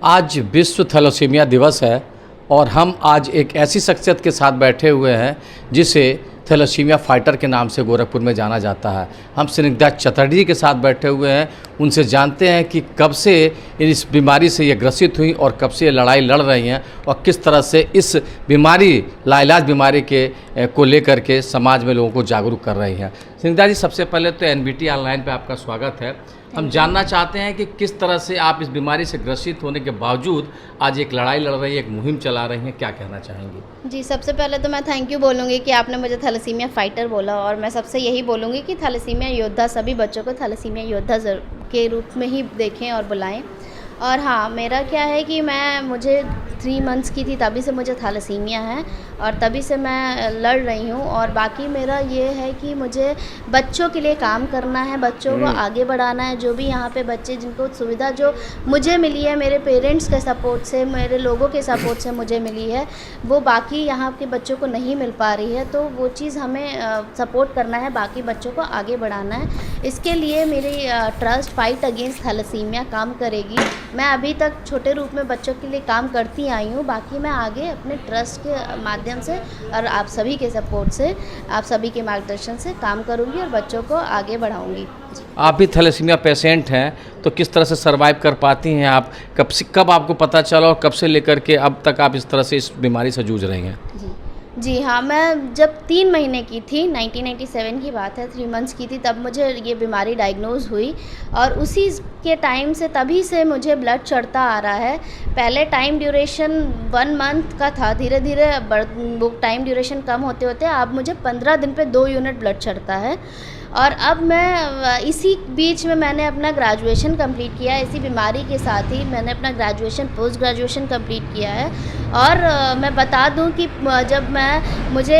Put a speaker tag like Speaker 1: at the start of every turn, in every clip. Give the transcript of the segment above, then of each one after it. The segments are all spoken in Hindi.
Speaker 1: आज विश्व थैलेसीमिया दिवस है और हम आज एक ऐसी शख्सियत के साथ बैठे हुए हैं जिसे थैलेसीमिया फाइटर के नाम से गोरखपुर में जाना जाता है। हम स्निग्धा चटर्जी के साथ बैठे हुए हैं, उनसे जानते हैं कि कब से इस बीमारी से ये ग्रसित हुई और कब से ये लड़ाई लड़ रही हैं और किस तरह से इस बीमारी लाइलाज बीमारी को लेकर के समाज में लोगों को जागरूक कर रही हैं। स्निग्धा जी, सबसे पहले तो एनबीटी ऑनलाइन पे आपका स्वागत है। हम जानना चाहते हैं कि किस तरह से आप इस बीमारी से ग्रसित होने के बावजूद आज एक लड़ाई लड़ रही हैं, एक मुहिम चला रही हैं, क्या कहना चाहेंगी?
Speaker 2: जी, सबसे पहले तो मैं थैंक यू बोलूँगी कि आपने मुझे थैलेसीमिया फाइटर बोला, और मैं सबसे यही बोलूँगी कि थैलेसीमिया योद्धा, सभी बच्चों को थैलेसीमिया योद्धा के रूप में ही देखें और बुलाएं। और हाँ, मेरा क्या है कि मुझे 3 मंथ्स की थी तभी से मुझे थैलेसीमिया है और तभी से मैं लड़ रही हूँ। और बाकी मेरा ये है कि मुझे बच्चों के लिए काम करना है, बच्चों को आगे बढ़ाना है। जो भी यहाँ पे बच्चे जिनको सुविधा जो मुझे मिली है, मेरे पेरेंट्स के सपोर्ट से, मेरे लोगों के सपोर्ट से मुझे मिली है, वो बाकी यहाँ के बच्चों को नहीं मिल पा रही है। तो वो चीज़ हमें सपोर्ट करना है, बाकी बच्चों को आगे बढ़ाना है। इसके लिए मेरी ट्रस्ट फाइट अगेंस्ट थैलेसीमिया काम करेगी। मैं अभी तक छोटे रूप में बच्चों के लिए काम करती आई हूँ, बाकी मैं आगे अपने ट्रस्ट के माध्यम से और आप सभी के सपोर्ट से, आप सभी के मार्गदर्शन से काम करूँगी और बच्चों को आगे बढ़ाऊँगी।
Speaker 1: आप भी थैलेसीमिया पेशेंट हैं, तो किस तरह से सर्वाइव कर पाती हैं आप? कब आपको पता चला और कब से लेकर के अब तक आप इस तरह से इस बीमारी से जूझ रही हैं?
Speaker 2: जी हाँ, मैं जब 3 महीने की थी, 1997 की बात है, 3 मंथ्स की थी, तब मुझे ये बीमारी डायग्नोज हुई और उसी के टाइम से तभी से मुझे ब्लड चढ़ता आ रहा है। पहले टाइम ड्यूरेशन 1 मंथ का था, धीरे धीरे वो टाइम ड्यूरेशन कम होते होते अब मुझे 15 दिन पे 2 यूनिट ब्लड चढ़ता है। और अब मैं इसी बीच में मैंने अपना ग्रेजुएशन कंप्लीट किया है। इसी बीमारी के साथ ही मैंने अपना ग्रेजुएशन, पोस्ट ग्रेजुएशन कंप्लीट किया है। और मैं बता दूं कि जब मुझे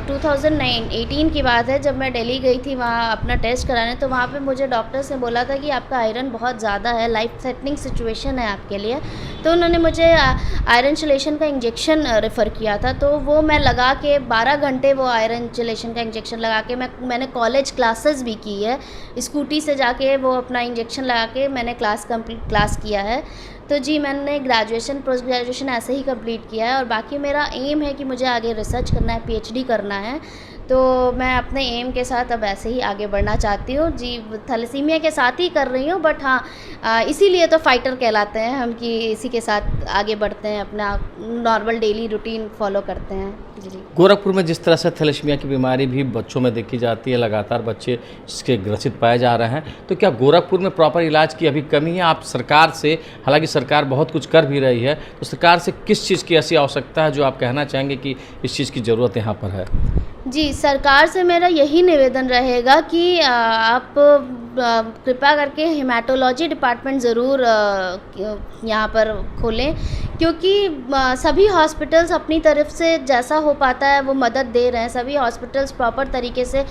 Speaker 2: 2018 की बात है, जब मैं दिल्ली गई थी वहाँ अपना टेस्ट कराने, तो वहाँ पे मुझे डॉक्टर्स ने बोला था कि आपका आयरन बहुत ज़्यादा है, लाइफ थ्रेटनिंग सिचुएशन है आपके लिए। तो उन्होंने मुझे आयरन चिलेशन का इंजेक्शन रेफ़र किया था। तो वो मैं लगा के 12 घंटे वो आयरन चिलेशन का इंजेक्शन लगा के मैंने कॉलेज क्लासेस भी की है। स्कूटी से जाके वो अपना इंजेक्शन लगा के मैंने क्लास किया है। तो जी, मैंने ग्रेजुएशन, पोस्ट ग्रेजुएशन ऐसे ही कंप्लीट किया है। और बाकी मेरा एम है कि मुझे आगे रिसर्च करना है, पीएचडी करना है। तो मैं अपने एम के साथ अब ऐसे ही आगे बढ़ना चाहती हूँ जी। थैलेसीमिया के साथ ही कर रही हूँ, बट हाँ, इसीलिए तो फाइटर कहलाते हैं हम कि इसी के साथ आगे बढ़ते हैं, अपना नॉर्मल डेली रूटीन फॉलो करते हैं जी।
Speaker 1: गोरखपुर में जिस तरह से थैलेसीमिया की बीमारी भी बच्चों में देखी जाती है, लगातार बच्चे इसके ग्रसित पाए जा रहे हैं, तो क्या गोरखपुर में प्रॉपर इलाज की अभी कमी है? आप सरकार से, हालांकि सरकार बहुत कुछ कर भी रही है, तो सरकार से किस चीज़ की ऐसी आवश्यकता है जो आप कहना चाहेंगे कि इस चीज़ की ज़रूरत यहाँ पर है?
Speaker 2: जी, सरकार से मेरा यही निवेदन रहेगा कि आप कृपया करके हेमाटोलॉजी डिपार्टमेंट ज़रूर यहाँ पर खोलें, क्योंकि सभी हॉस्पिटल्स अपनी तरफ से जैसा हो पाता है वो मदद दे रहे हैं। सभी हॉस्पिटल्स प्रॉपर तरीके से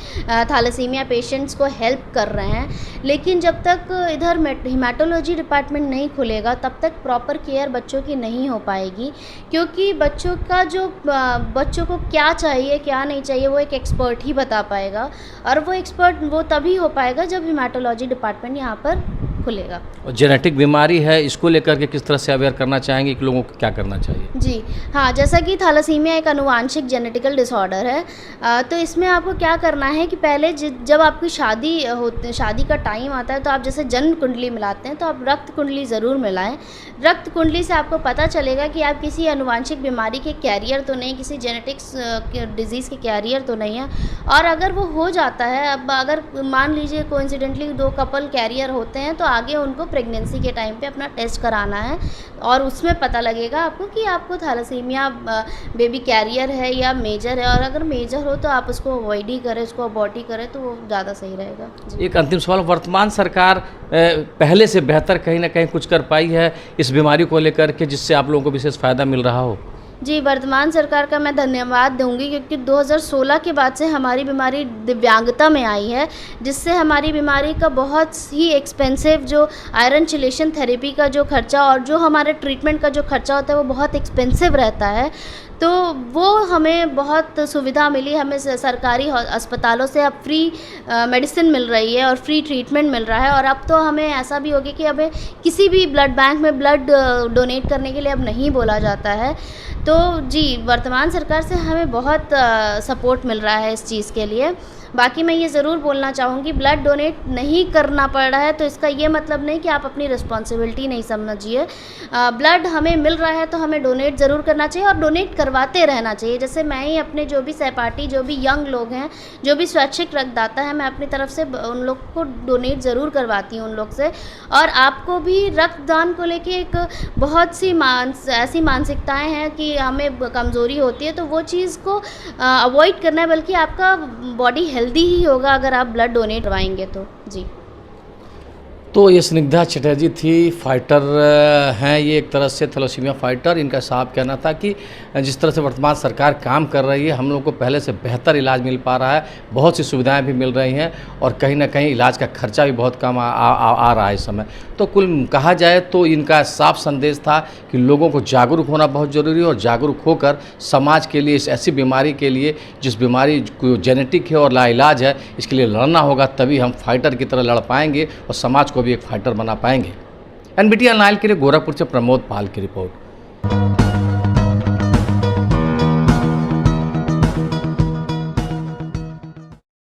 Speaker 2: थैलेसीमिया पेशेंट्स को हेल्प कर रहे हैं, लेकिन जब तक इधर हेमाटोलॉजी डिपार्टमेंट नहीं खुलेगा तब तक प्रॉपर केयर बच्चों की नहीं हो पाएगी। क्योंकि बच्चों को क्या चाहिए, क्या नहीं चाहिए, वो एक एक्सपर्ट ही बता पाएगा, और वो एक्सपर्ट वो तभी हो पाएगा जब हेमाटोलॉजी डिपार्टमेंट यहाँ पर खुलेगा।
Speaker 1: और जेनेटिक बीमारी है, इसको लेकर के किस तरह से अवेयर करना चाहेंगे कि लोगों को क्या करना चाहिए?
Speaker 2: जी हाँ, जैसा कि थैलेसीमिया एक अनुवांशिक जेनेटिकल डिसऑर्डर है, तो इसमें आपको क्या करना है कि पहले जब आपकी शादी का टाइम आता है, तो आप जैसे जन्म कुंडली मिलाते हैं, तो आप रक्त कुंडली ज़रूर मिलाएं। रक्त कुंडली से आपको पता चलेगा कि आप किसी अनुवांशिक बीमारी के कैरियर तो नहीं, किसी जेनेटिक्स डिजीज़ के कैरियर तो नहीं है। और अगर वो हो जाता है, अब अगर मान लीजिए कोइंसिडेंटली 2 कपल कैरियर होते हैं, तो आगे उनको प्रेगनेंसी के टाइम पे अपना टेस्ट कराना है और उसमें पता लगेगा आपको कि आपको थैलेसीमिया बेबी कैरियर है या मेजर है। और अगर मेजर हो तो आप उसको अवॉइड ही करें, उसको अबॉर्ट ही करें, तो वो ज़्यादा सही रहेगा।
Speaker 1: एक अंतिम सवाल, वर्तमान सरकार पहले से बेहतर कहीं ना कहीं कुछ कर पाई है इस बीमारी को लेकर के, जिससे आप लोगों को विशेष फ़ायदा मिल रहा हो?
Speaker 2: जी, वर्तमान सरकार का मैं धन्यवाद दूंगी, क्योंकि 2016 के बाद से हमारी बीमारी दिव्यांगता में आई है, जिससे हमारी बीमारी का बहुत ही एक्सपेंसिव जो आयरन चिलेशन थेरेपी का जो खर्चा और जो हमारे ट्रीटमेंट का जो खर्चा होता है वो बहुत एक्सपेंसिव रहता है। तो वो हमें बहुत सुविधा मिली, हमें सरकारी अस्पतालों से अब फ्री मेडिसिन मिल रही है और फ्री ट्रीटमेंट मिल रहा है। और अब तो हमें ऐसा भी हो गया कि हमें किसी भी ब्लड बैंक में ब्लड डोनेट करने के लिए अब नहीं बोला जाता है। तो जी, वर्तमान सरकार से हमें बहुत सपोर्ट मिल रहा है इस चीज़ के लिए। बाकी मैं ये ज़रूर बोलना चाहूँगी, ब्लड डोनेट नहीं करना पड़ रहा है तो इसका ये मतलब नहीं कि आप अपनी रिस्पॉन्सिबिलिटी नहीं समझिए। ब्लड हमें मिल रहा है तो हमें डोनेट ज़रूर करना चाहिए और डोनेट करवाते रहना चाहिए। जैसे मैं ही अपने जो भी सहपाठी, जो भी यंग लोग हैं, जो भी स्वैच्छिक रक्तदाता है, मैं अपनी तरफ से उन लोग को डोनेट ज़रूर करवाती हूँ उन लोग से। और आपको भी रक्तदान को लेके एक बहुत सी ऐसी मानसिकताएँ हैं कि हमें कमज़ोरी होती है, तो वो चीज़ को अवॉइड करना है, बल्कि आपका बॉडी हेल्दी ही होगा अगर आप ब्लड डोनेट करवाएंगे तो। जी।
Speaker 1: तो ये स्निग्धा चटर्जी थी, फाइटर हैं ये, एक तरह से थैलेसीमिया फाइटर। इनका साफ कहना था कि जिस तरह से वर्तमान सरकार काम कर रही है, हम लोग को पहले से बेहतर इलाज मिल पा रहा है, बहुत सी सुविधाएं भी मिल रही हैं और कहीं ना कहीं इलाज का खर्चा भी बहुत कम आ रहा है इस समय। तो कुल कहा जाए तो इनका साफ संदेश था कि लोगों को जागरूक होना बहुत ज़रूरी है और जागरूक होकर समाज के लिए, इस ऐसी बीमारी के लिए जिस बीमारी को जेनेटिक है और लाइलाज है, इसके लिए लड़ना होगा, तभी हम फाइटर की तरह लड़ पाएंगे और समाज को भी एक फाइटर बना पाएंगे। NBTI के लिए गोरखपुर से प्रमोद पाल की रिपोर्ट।